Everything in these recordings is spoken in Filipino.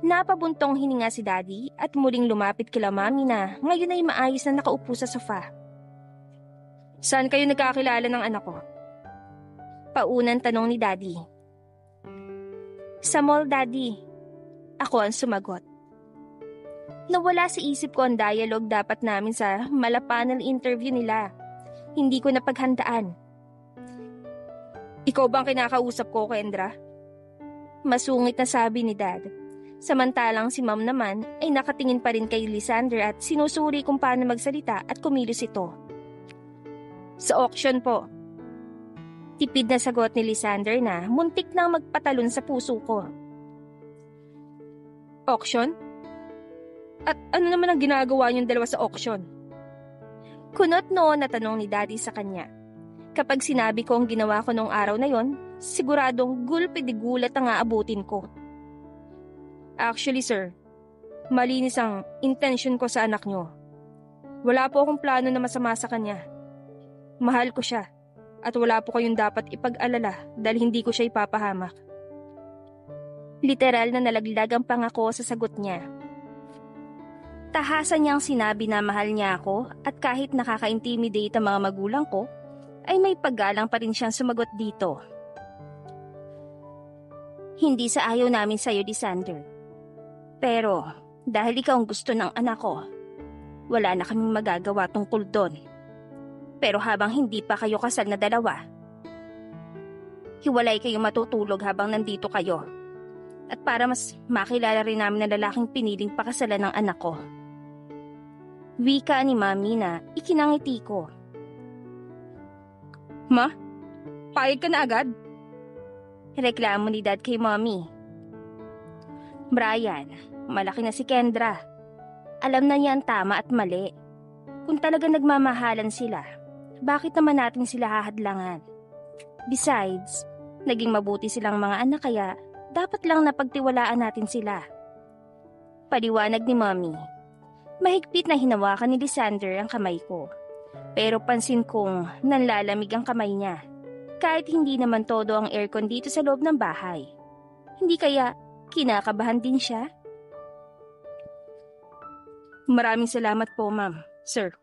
Napabuntong hininga si Daddy at muling lumapit kila Mami na ngayon ay maayos na nakaupo sa sofa. Saan kayo nagkakilala ng anak ko? Paunang tanong ni Daddy. Sa mall, Daddy. Ako ang sumagot. Nawala sa isip ko ang dialogue dapat namin sa mala-panel interview nila. Hindi ko napaghandaan. Ikaw bang kinakausap ko, Kendra? Masungit na sabi ni Dad. Samantalang si Ma'am naman ay nakatingin pa rin kay Lysander at sinusuri kung paano magsalita at kumilos ito. Sa auction po. Tipid na sagot ni Lysander na muntik nang magpatalon sa puso ko. Auction? At ano naman ang ginagawa niyong dalawa sa auction? Kunot noon na tanong ni Daddy sa kanya. Kapag sinabi ko ang ginawa ko noong araw na yon, siguradong gulpi di gulat ang aabutin ko. Actually, sir, malinis ang intention ko sa anak niyo. Wala po akong plano na masama sa kanya. Mahal ko siya at wala po kayong dapat ipag-alala dahil hindi ko siya ipapahamak. Literal na nalaglag ang pangako sa sagot niya. Tahasan niyang sinabi na mahal niya ako at kahit nakaka-intimidate ang mga magulang ko, ay may paggalang pa rin siyang sumagot dito. Hindi sa ayaw namin sa'yo, Lysander. Pero dahil ikaw ang gusto ng anak ko, wala na kaming magagawa tungkol doon. Pero habang hindi pa kayo kasal na dalawa, hiwalay kayong matutulog habang nandito kayo. At para mas makilala rin namin na lalaking piniling pakasalan ng anak ko. Wika ni Mami na ikinangiti ko. Ma, payag ka na agad? Reklamo ni Dad kay Mommy. Brian, malaki na si Kendra. Alam na niya ang tama at mali. Kung talaga nagmamahalan sila, bakit naman natin sila hahadlangan? Besides, naging mabuti silang mga anak kaya dapat lang napagtiwalaan natin sila. Paliwanag ni Mommy. Mahigpit na hinawakan ni Lysander ang kamay ko. Pero pansin kong nanlalamig ang kamay niya. Kahit hindi naman todo ang aircon dito sa loob ng bahay. Hindi kaya kinakabahan din siya? Maraming salamat po, Ma'am. Sir,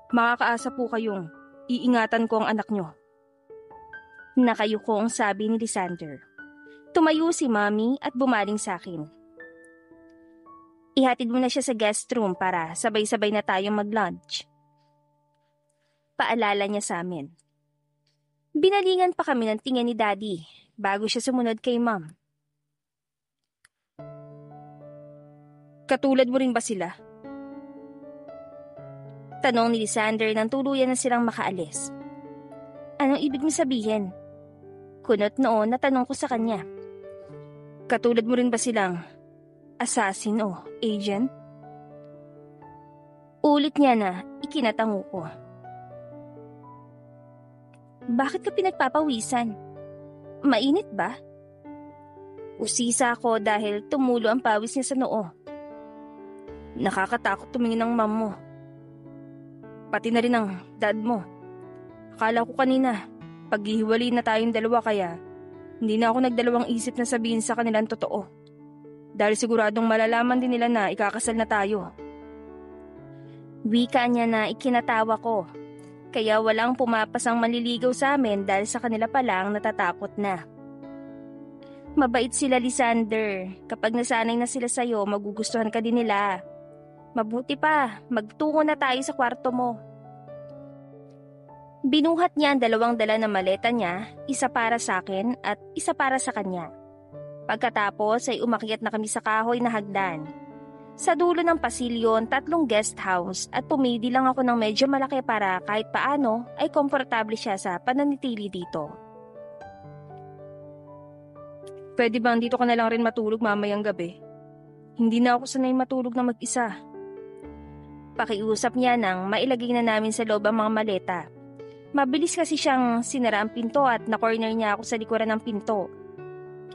makakaasa po kayong iingatan ko ang anak niyo. Nakayuko ang sabi ni Lysander. Tumayo si Mommy at bumaling sa akin. Ihatid mo na siya sa guest room para sabay-sabay na tayong mag-lunch. Paalala niya sa amin. Binalingan pa kami ng tingin ni Daddy bago siya sumunod kay Ma'am. Katulad mo rin ba sila? Tanong ni Lysander nang tuluyan na silang makaalis. Anong ibig mo sabihin? Kunot noon na tanong ko sa kanya. Katulad mo rin ba silang assassin o agent? Ulit niya na ikinatango ko. Bakit ka pinagpapawisan? Mainit ba? Usisa ako dahil tumulo ang pawis niya sa noo. Nakakatakot tumingin ng mom mo. Pati na rin ang dad mo. Akala ko kanina, paghihiwalay na tayong dalawa kaya hindi na ako nagdalawang isip na sabihin sa kanilang totoo. Dahil siguradong malalaman din nila na ikakasal na tayo. Wika niya na ikinatawa ko. Kaya walang pumapasang manliligaw sa amin dahil sa kanila pa lang natatakot na. Mabait sila, Lysander. Kapag nasanay na sila sa'yo, magugustuhan ka din nila. Mabuti pa, magtungo na tayo sa kwarto mo. Binuhat niya ang dalawang dala na maleta niya, isa para sa akin at isa para sa kanya. Pagkatapos ay umakyat na kami sa kahoy na hagdan. Sa dulo ng pasilyo, 3 guest house at pumili lang ako ng medyo malaki para kahit paano ay komportable siya sa pananitili dito. Pwede bang dito ka na lang rin matulog mamayang gabi? Hindi na ako sanay matulog na mag-isa. Pakiusap niya nang mailagay na namin sa loob ang mga maleta. Mabilis kasi siyang sinara ang pinto at na-corner niya ako sa likuran ng pinto.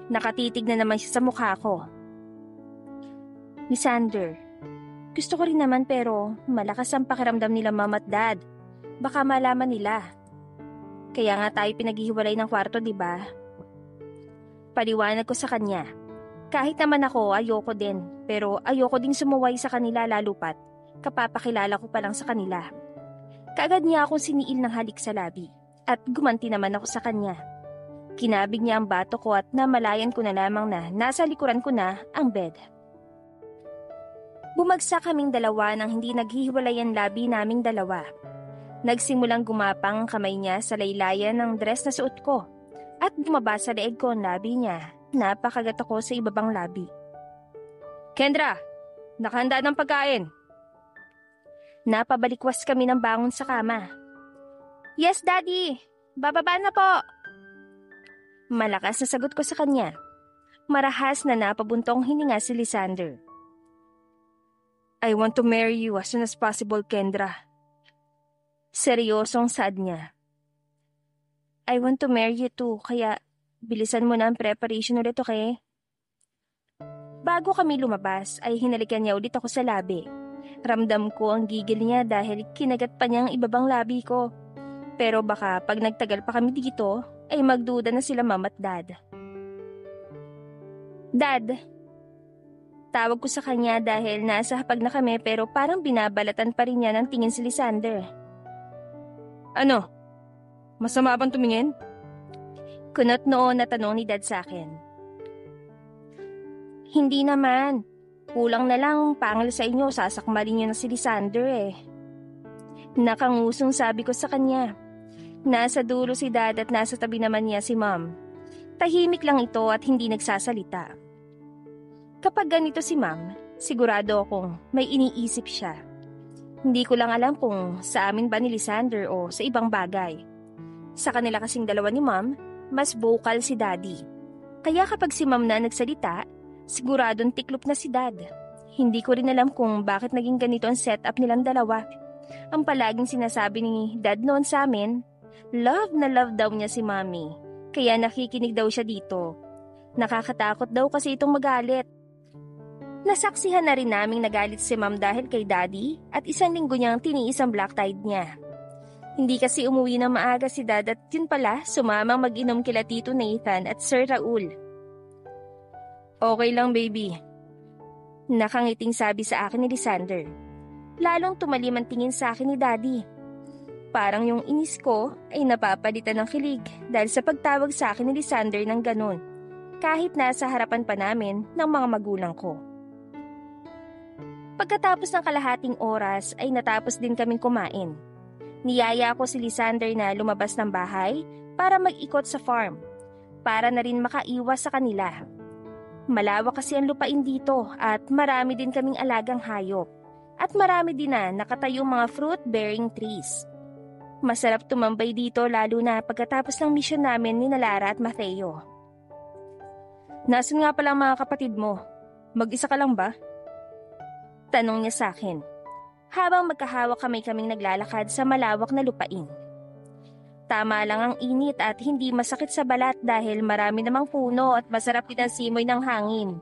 Nakatitig na naman siya sa mukha ko. Lysander, gusto ko rin naman pero malakas ang pakiramdam nila mom at dad. Baka malaman nila. Kaya nga tayo pinaghihiwalay ng kwarto, di ba? Paliwanag ko sa kanya. Kahit naman ako, ayoko din. Pero ayoko ding sumuway sa kanila lalo pat. Kapapakilala ko pa lang sa kanila. Kaagad niya akong siniil ng halik sa labi. At gumanti naman ako sa kanya. Kinabig niya ang bato ko at namalayan ko na lamang na nasa likuran ko na ang bed. Bumagsak kaming dalawa nang hindi naghihiwalay ang labi naming dalawa. Nagsimulang gumapang ang kamay niya sa laylayan ng dress na suot ko at bumaba sa leeg ko ang labi niya. Napakagat ako sa ibabang labi. Kendra, nakahanda ng pagkain. Napabalikwas kami ng bangon sa kama. Yes, Daddy. Bababa na po. Malakas na sagot ko sa kanya. Marahas na napabuntong hininga si Lysander. I want to marry you as soon as possible, Kendra. Seryosong saad niya. I want to marry you too, kaya bilisan mo na ang preparation ulit, okay? Bago kami lumabas, ay hinalikan niya ulit ako sa labi. Ramdam ko ang gigil niya dahil kinagat pa niya ang ibabang labi ko. Pero baka pag nagtagal pa kami dito, ay magduda na sila mama at dad. Dad! Tawag ko sa kanya dahil nasa hapag na kami pero parang binabalatan pa rin niya ng tingin si Lysander. Ano? Masama bang tumingin? Kunot noon na tanong ni Dad sa akin. Hindi naman. Kulang na lang pangal sa inyo, sasakmalin niyo na si Lysander eh. Nakangusong sabi ko sa kanya. Nasa dulo si Dad at nasa tabi naman niya si Mom. Tahimik lang ito at hindi nagsasalita. Kapag ganito si Mom, sigurado akong may iniisip siya. Hindi ko lang alam kung sa amin ba ni Lysander o sa ibang bagay. Sa kanila kasing dalawa ni Mom, mas vocal si Daddy. Kaya kapag si Mom na nagsalita, siguradong tiklop na si Dad. Hindi ko rin alam kung bakit naging ganito ang setup nilang dalawa. Ang palaging sinasabi ni Dad noon sa amin, love na love daw niya si Mommy. Kaya nakikinig daw siya dito. Nakakatakot daw kasi itong magalit. Nasaksihan na rin naming nagalit si Mom dahil kay Daddy at isang linggo niyang tiniis ang black tide niya. Hindi kasi umuwi ng maaga si Dad at yun pala sumamang mag-inom kila Tito Nathan at Sir Raul. Okay lang baby. Nakangiting sabi sa akin ni Lysander. Lalong tumalim ang tingin sa akin ni Daddy. Parang yung inis ko ay napapalitan ng kilig dahil sa pagtawag sa akin ni Lysander ng ganun. Kahit nasa harapan pa namin ng mga magulang ko. Pagkatapos ng kalahating oras ay natapos din kaming kumain. Niyaya ko si Lysander na lumabas ng bahay para mag-ikot sa farm, para na rin makaiwas sa kanila. Malawak kasi ang lupain dito at marami din kaming alagang hayop. At marami din na nakatayong mga fruit-bearing trees. Masarap tumambay dito lalo na pagkatapos ng mission namin ni Lara at Mateo. Nasaan nga pala ang mga kapatid mo? Mag-isa ka lang ba? Tanong niya sa akin. Habang magkahawak kaming naglalakad sa malawak na lupain. Tama lang ang init at hindi masakit sa balat dahil marami namang puno at masarap din ang simoy ng hangin.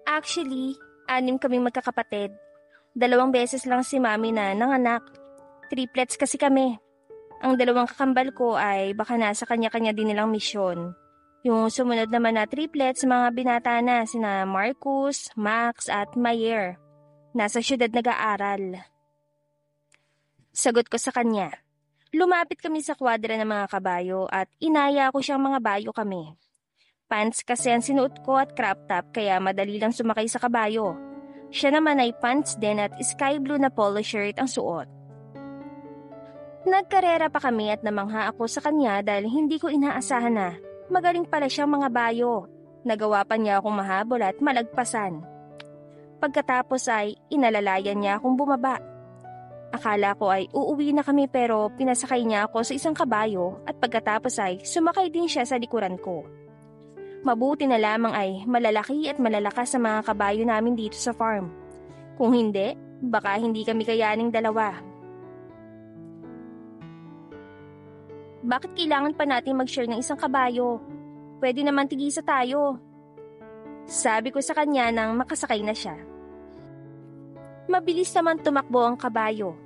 Actually, 6 kaming magkakapatid. 2 beses lang si Mami na nanganak. Triplets kasi kami. Ang 2 kakambal ko ay baka nasa kanya-kanya din nilang misyon. Yung sumunod naman na triplets, mga binata na sina Marcus, Max at Mayer. Nasa syudad nag-aaral. Sagot ko sa kanya. Lumapit kami sa kwadra ng mga kabayo at inaya ko siyang mga bayo kami. Pants kasi ang sinuot ko at crop top kaya madali lang sumakay sa kabayo. Siya naman ay pants din at sky blue na polo shirt ang suot. Nagkarera pa kami at namangha ako sa kanya dahil hindi ko inaasahan na magaling pala siyang mga bayo. Nagawa pa niya akong mahabol at malagpasan. Pagkatapos ay inalalayan niya akong bumaba. Akala ko ay uuwi na kami pero pinasakay niya ako sa isang kabayo at pagkatapos ay sumakay din siya sa likuran ko. Mabuti na lamang ay malalaki at malalakas sa mga kabayo namin dito sa farm. Kung hindi, baka hindi kami kayaning dalawa. Bakit kailangan pa natin mag-share ng isang kabayo? Pwede naman tigisa tayo. Sabi ko sa kanya nang makasakay na siya. Mabilis naman tumakbo ang kabayo.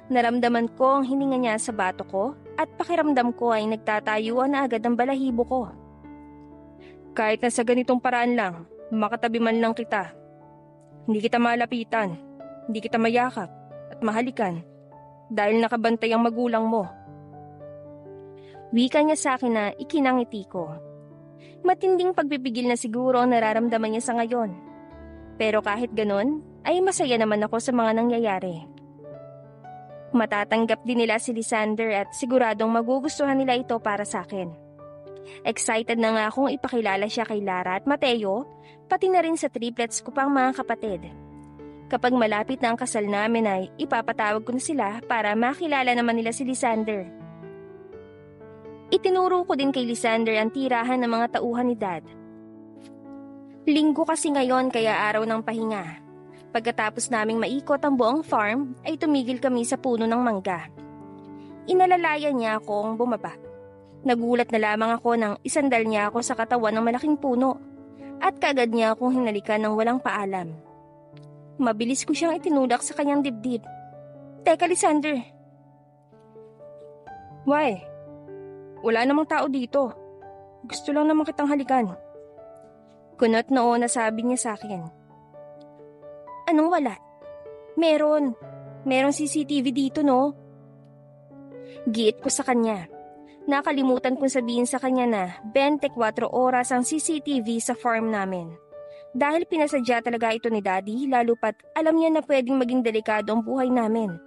Naramdaman ko ang hininga niya sa bato ko at pakiramdam ko ay nagtatayuan na agad ang balahibo ko. Kahit na sa ganitong paraan lang, makatabi man lang kita. Hindi kita malapitan, hindi kita mayakap at mahalikan dahil nakabantay ang magulang mo. Wika niya sa akin na ikinangiti ko. Matinding pagpipigil na siguro ang nararamdaman niya sa ngayon. Pero kahit ganun, ay masaya naman ako sa mga nangyayari. Matatanggap din nila si Lysander at siguradong magugustuhan nila ito para sa akin. Excited na nga akong ipakilala siya kay Lara at Mateo, pati na rin sa triplets ko pang mga kapatid. Kapag malapit na ang kasal namin ay ipapatawag ko na sila para makilala naman nila si Lysander. Itinuro ko din kay Lysander ang tirahan ng mga tauhan ni Dad. Linggo kasi ngayon kaya araw ng pahinga. Pagkatapos naming maikot ang buong farm ay tumigil kami sa puno ng mangga. Inalalayan niya akong bumaba. Nagulat na lamang ako nang isandal niya ako sa katawan ng malaking puno at kaagad niya akong hinalikan ng walang paalam. Mabilis ko siyang itinulak sa kanyang dibdib. Teka, Lysander. Why? Wala namang tao dito. Gusto lang naman kitang halikan. Kunot noon na sabi niya sa akin. Anong wala? Meron. Merong CCTV dito, no? Giit ko sa kanya. Nakalimutan kong sabihin sa kanya na 24 oras ang CCTV sa farm namin. Dahil pinasadya talaga ito ni Daddy, lalo pat alam niya na pwedeng maging delikado ang buhay namin.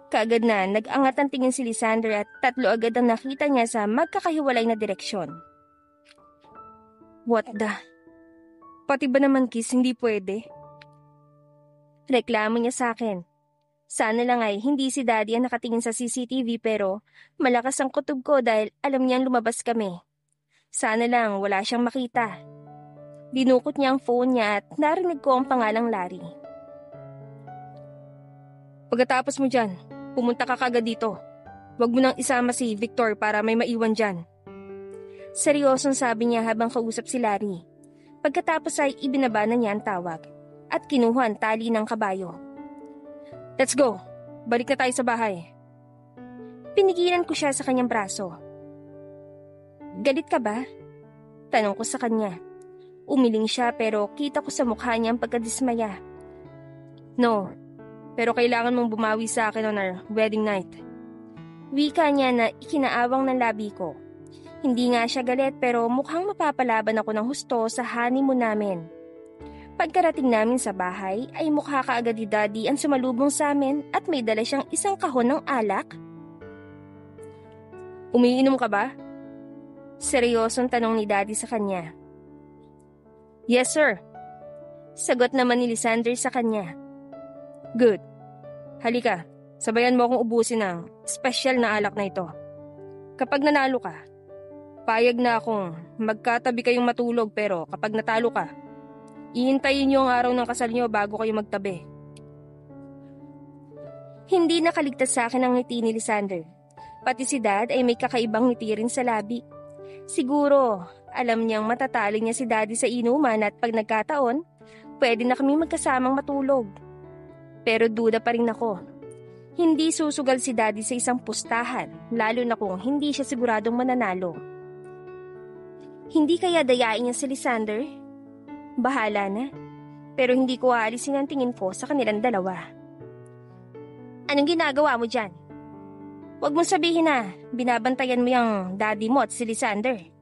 Kaagad na nag-angat ang tingin si Lysander at 3 agad ang nakita niya sa magkakahiwalay na direksyon. What the? Pati ba naman kiss hindi pwede? Reklamo niya sa akin. Sana lang ay hindi si Daddy ang nakatingin sa CCTV pero malakas ang kutob ko dahil alam niyang lumabas kami. Sana lang wala siyang makita. Dinukot niya ang phone niya at narinig ko ang pangalang Larry. Pagkatapos mo dyan, pumunta ka kagad dito. Huwag mo nang isama si Victor para may maiwan dyan. Seryosong sabi niya habang kausap si Larry. Pagkatapos ay ibinaba na niya ang tawag at kinuha ang tali ng kabayo. Let's go! Balik na tayo sa bahay. Pinigilan ko siya sa kanyang braso. Galit ka ba? Tanong ko sa kanya. Umiling siya pero kita ko sa mukha niya ang pagkadismaya. No, pero kailangan mong bumawi sa akin on our wedding night. Wika niya na ikinaawang ng labi ko. Hindi nga siya galit pero mukhang mapapalaban ako ng husto sa honeymoon namin. Pagkarating namin sa bahay ay mukha kaagad ni Daddy ang sumalubong sa amin at may dala siyang isang kahon ng alak. Umiinom ka ba? Seryosong tanong ni Daddy sa kanya. Yes sir. Sagot naman ni Lysander sa kanya. Good. Halika, sabayan mo akong ubusin ng special na alak na ito. Kapag nanalo ka, payag na akong magkatabi kayong matulog pero kapag natalo ka, ihintayin niyo ang araw ng kasal niyo bago kayo magtabi. Hindi nakaligtas sa akin ang ngiti ni Lysander. Pati si Dad ay may kakaibang ngiti rin sa labi. Siguro, alam niyang matatalo niya si Daddy sa inuman at pag nagkataon, pwede na kami magkasamang matulog. Pero duda pa rin ako. Hindi susugal si Daddy sa isang pustahan, lalo na kung hindi siya siguradong mananalo. Hindi kaya dayain niya si Lysander? Bahala na. Pero hindi ko aalisin ang tingin ko sa kanilang dalawa. Anong ginagawa mo dyan? Huwag mong sabihin na binabantayan mo yung Daddy mo at si Lysander.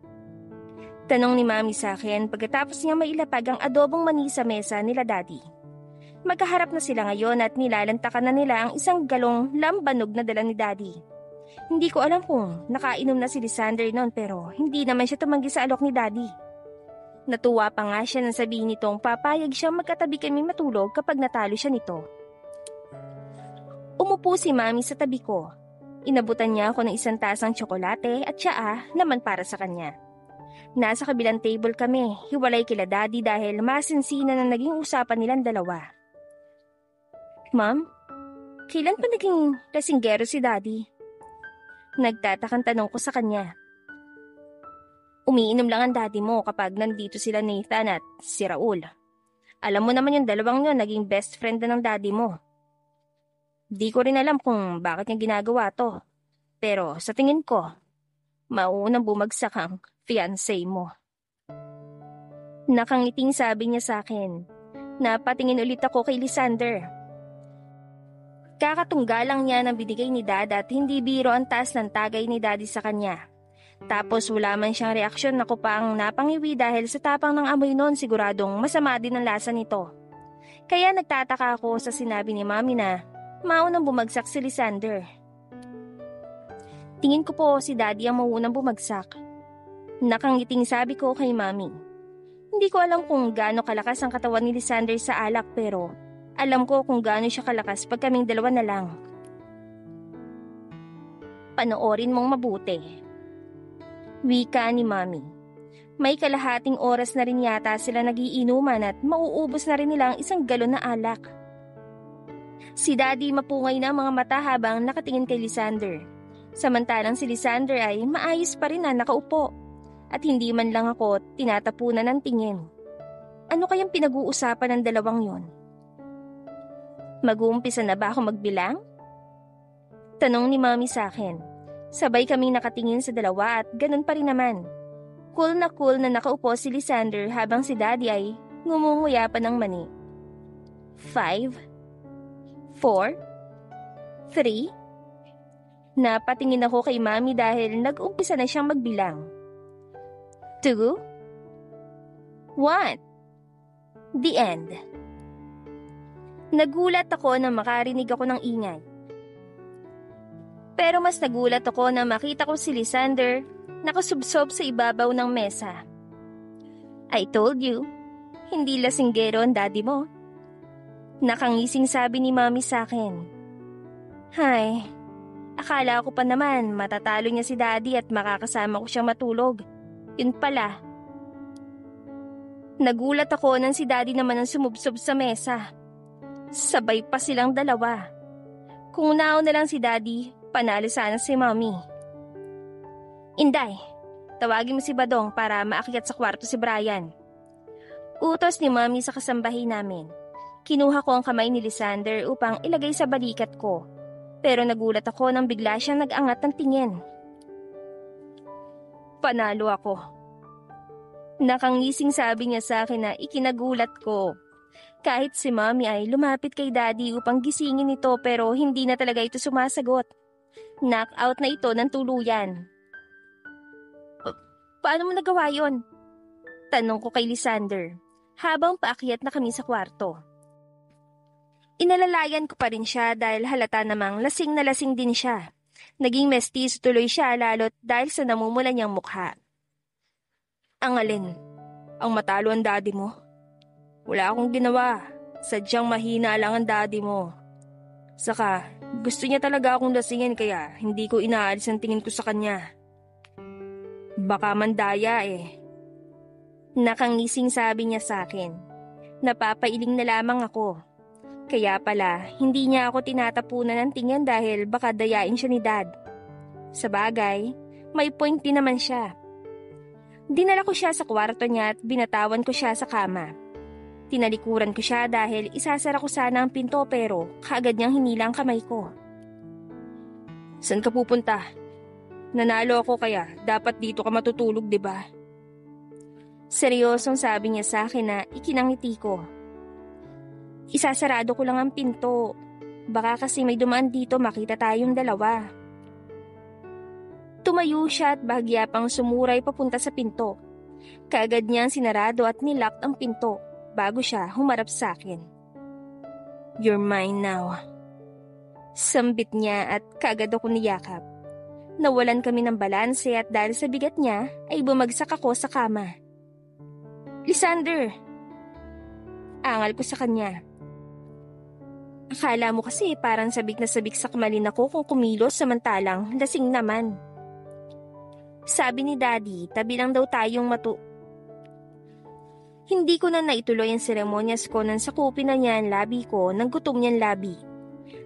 Tanong ni Mami sa akin pagkatapos niya mailapag ang adobong mani sa mesa nila Daddy. Magkaharap na sila ngayon at nilalantakan na nila ang isang galong lambanog na dala ni Daddy. Hindi ko alam kung nakainom na si Lysander noon pero hindi naman siya tumanggi sa alok ni Daddy. Natuwa pa nga siya nang sabihin nitong papayag siyang magkatabi kami matulog kapag natalo siya nito. Umupo si Mami sa tabi ko. Inabutan niya ako ng isang tasang tsokolate at tsaa naman para sa kanya. Nasa kabilang table kami, hiwalay kila Daddy dahil masinsinan na naging usapan nilang dalawa. Ma'am, kailan pa naging lasinggero si Daddy? Nagtatakang tanong ko sa kanya. Umiinom lang ang Daddy mo kapag nandito sila Nathan at si Raul. Alam mo naman yung dalawang yun naging best friend na ng Daddy mo. Di ko rin alam kung bakit niya ginagawa to. Pero sa tingin ko, mauunang bumagsak ang fiancé mo. Nakangiting sabi niya sa akin. Napatingin ulit ako kay Lysander. Kakatungga lang niya ng binigay ni Dad at hindi biro ang taas ng tagay ni Daddy sa kanya. Tapos wala man siyang reaksyon, ako pa ang napangiwi dahil sa tapang ng amoy noon siguradong masama din ang lasa nito. Kaya nagtataka ako sa sinabi ni Mami na maunang bumagsak si Lysander. Tingin ko po si Daddy ang maunang bumagsak. Nakangiting sabi ko kay Mami. Hindi ko alam kung gaano kalakas ang katawan ni Lysander sa alak pero alam ko kung gaano siya kalakas pag kaming dalawa na lang. Panoorin mong mabuti. Wika ni Mami. May kalahating oras na rin yata sila nagiinuman at mauubos na rin nila ang 1 galon na alak. Si Daddy mapungay na mga mata habang nakatingin kay Lysander. Samantalang si Lysander ay maayos pa rin na nakaupo at hindi man lang ako tinatapunan ng tingin. Ano kayang pinag-uusapan ng dalawang yon? Mag-uumpisa na ba ako magbilang? Tanong ni Mami sa akin. Sabay kaming nakatingin sa dalawa at ganun pa rin naman. Cool na nakaupo si Lysander habang si Daddy ay ngumunguya pa ng mani. 5, 4, 3. Napatingin ako kay Mami dahil nag-umpisa na siyang magbilang. 2, 1. The end. Nagulat ako na makarinig ako ng ingay. Pero mas nagulat ako na makita ko si Lysander nakasubsob sa ibabaw ng mesa. I told you, hindi lasinggero ang Daddy mo. Nakangising sabi ni Mami sa akin. Hay, akala ko pa naman matatalo niya si Daddy at makakasama ko siyang matulog. Yun pala. Nagulat ako nang si Daddy naman ang sumubsob sa mesa. Sabay pa silang dalawa. Kung nauna na lang si Daddy, panalo sana si Mami. Inday, tawagin mo si Badong para maakyat sa kwarto si Brian. Utos ni Mami sa kasambahay namin. Kinuha ko ang kamay ni Lysander upang ilagay sa balikat ko. Pero nagulat ako nang bigla siyang nag-angat ng tingin. Panalo ako. Nakangising sabi niya sa akin na ikinagulat ko. Kahit si Mami ay lumapit kay Daddy upang gisingin ito pero hindi na talaga ito sumasagot. Knockout na ito ng tuluyan. Paano mo nagawa yon? Tanong ko kay Lysander habang paakyat na kami sa kwarto. Inalalayan ko pa rin siya dahil halata namang lasing na lasing din siya. Naging mestizo tuloy siya lalo't dahil sa namumula niyang mukha. Ang alin? Ang matalo ang Daddy mo? Wala akong ginawa. Sadyang mahina lang ang Daddy mo. Saka, gusto niya talaga akong lasingin kaya hindi ko inaalis ang tingin ko sa kanya. Baka mandaya eh. Nakangising sabi niya sa akin. Napapailing na lamang ako. Kaya pala, hindi niya ako tinatapunan ng tingin dahil baka dayain siya ni Dad. Sa bagay, may point din naman siya. Dinala ko siya sa kwarto niya at binatawan ko siya sa kama. Tinalikuran ko siya dahil isasara ko sana ang pinto pero kaagad niyang hinila ang kamay ko. Saan ka pupunta? Nanalo ako kaya dapat dito ka matutulog, di ba? Seryosong sabi niya sa akin na ikinangiti ko. Isasarado ko lang ang pinto. Baka kasi may dumaan dito makita tayong dalawa. Tumayo siya at bahagya pang sumuray papunta sa pinto. Kaagad niyang sinarado at nilock ang pinto bago siya humarap sa akin. You're mine now. Sambit niya at kaagad ako niyakap. Nawalan kami ng balanse at dahil sa bigat niya ay bumagsak ako sa kama. Lysander! Angal ko sa kanya. Akala mo kasi parang sabik na sabik sa kamalin ako kung kumilos samantalang lasing naman. Sabi ni Daddy, tabi lang daw tayong Hindi ko na naituloy ang seremonyas ko nang sakupin na niya ang labi ko ng gutom niyang labi.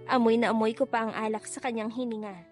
Amoy na amoy ko pa ang alak sa kanyang hininga.